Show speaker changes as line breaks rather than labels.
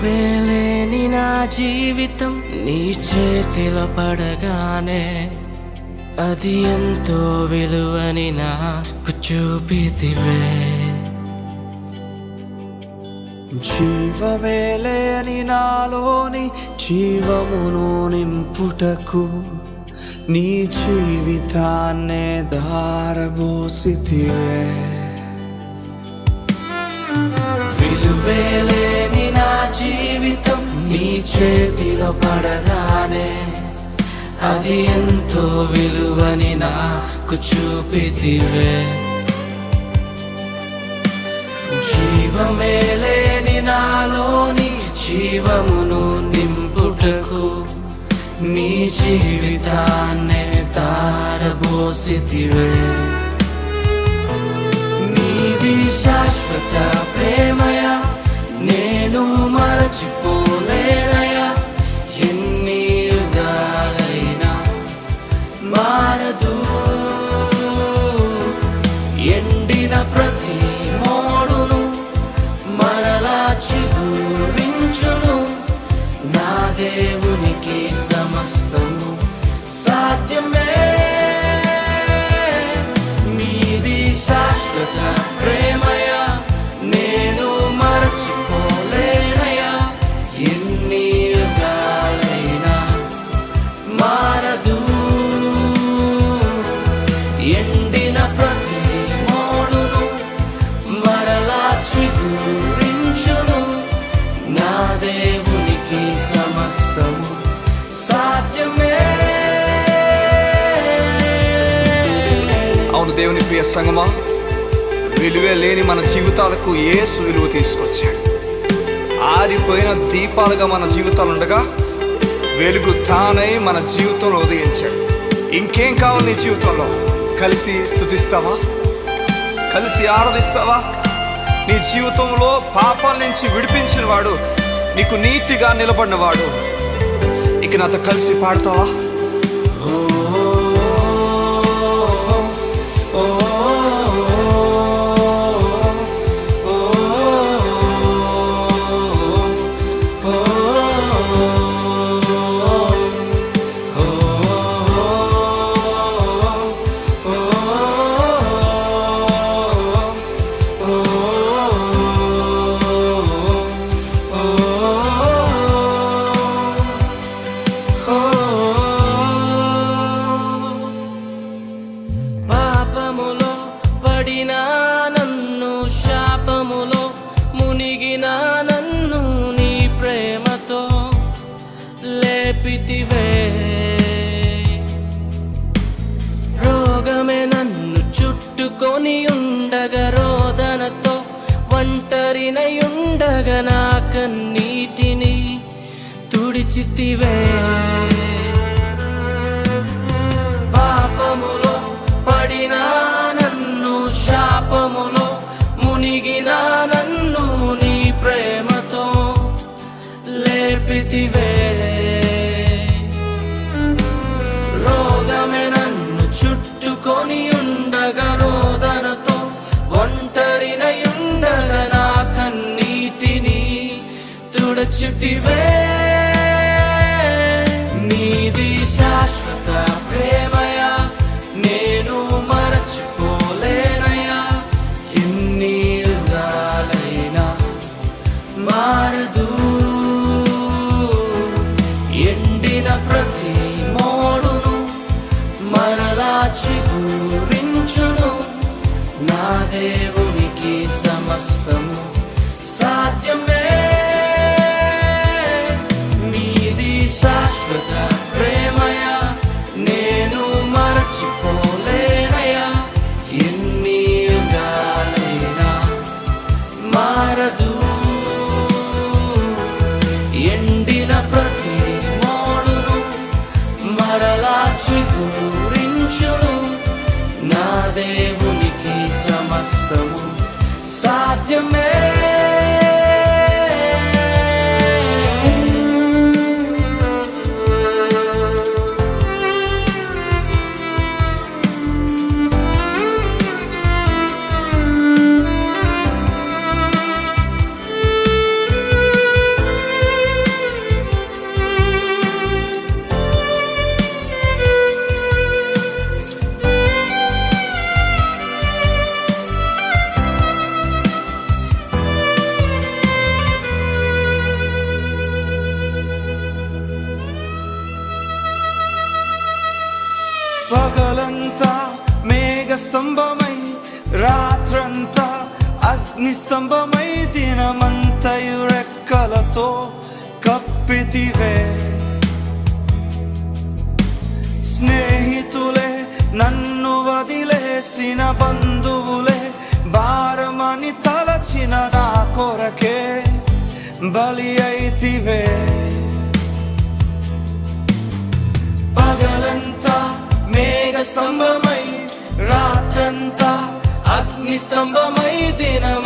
విలువేలేని నా జీవితం నీ చేతిలో పడగానే అది ఎంతో విలువని నాకు చూపితివే.
జీవమే లేని నాలోని జీవమును నింపుటకు నీ జీవితాన్నే ధారబోసితివే.
విలువేలేని నా జీవితం నీ చేతిలో పడగానే అది ఎంతో విలువని నాకు చూపితివే. జీవమే లేని నాలోని జీవమును నింపుటకు నీ జీవితాన్నే ధారబోసితివే. నీది శాశ్వత ప్రేమయా, నేను మరచిపోలేనయా. ఎన్ని యుగాలైనా మారదు. ఎండిన ప్రతి మోడును మరలా చిగురించును. నా దేవునికి సమస్తము సాధ్యమే. నీది శాశ్వత ప్రేమయా, నేను మరచిపోలేనయా. ఎన్ని యుగాలైనా మారదు. ఎండిన ప్రతి మోడును మరలా చిగురించును. నా దేవునికి సమస్తము సాధ్యమే.
అవును దేవుని ప్రియ సంగమా, విలువే లేని మన జీవితాలకు యేసు విలువ తీసుకొచ్చాడు. ఆరిపోయిన దీపాలుగా మన జీవితాలు ఉండగా వెలుగు తానై మన జీవితంలో ఉదయించాడు. ఇంకేం కావాలి నీ జీవితంలో? కలిసి స్తుతిస్తావా? కలిసి ఆరాధిస్తావా? నీ జీవితంలో పాపాల నుంచి విడిపించిన వాడు, నీకు నీతిగా నిలబడిన వాడు, ఇక నాతో కలిసి పాడతావా?
పాపములో పడిన నన్ను, శాపములో మునిగిన నన్ను నీ ప్రేమతో లేపితివే. రోగమే నన్ను చుట్టుకొని ఉండగా, రోదనతో ఒంటరినై ఉండగా నా కన్నీటిని తుడిచితివే. పాపములో పడిన నన్ను, శాపములో మునిగిన నన్ను నీ ప్రేమతో లేపితివే. రోగమే నన్ను చుట్టుకొని ఉండగా, రోదనతో ఒంటరినై ఉండగా నా కన్నీటిని తుడచితివే. నీది శాశ్వత ప్రేమయా, నేను మరచిపోలేనయా. ఎన్ని యుగాలైనా మారదు. ఎండిన ప్రతి మోడును మరలా చిగురించును. నా దేవునికి సమస్తము సాధ్యమే. నీది శాశ్వత ప్రేమయా, నేను మరచిపోలేనయా. ఎన్ని యుగాలైనా మారదు. ఎండిన ప్రతి మోడును మరలా చిగురించును. నా దేవునికి సమస్తము సాధ్యమే.
స్తంభమై రాత్రంతా అగ్ని స్తంభమై దినమంతయు రెక్కలతో కప్పితివే స్నేహితులే నన్ను వదిలేసిన బంధువులే భారమని తలచిన నా కొరకే బలి అయితివే పగలంతా మేఘ స్తంభమై రాత్రంతా అగ్ని స్తంభమై దినం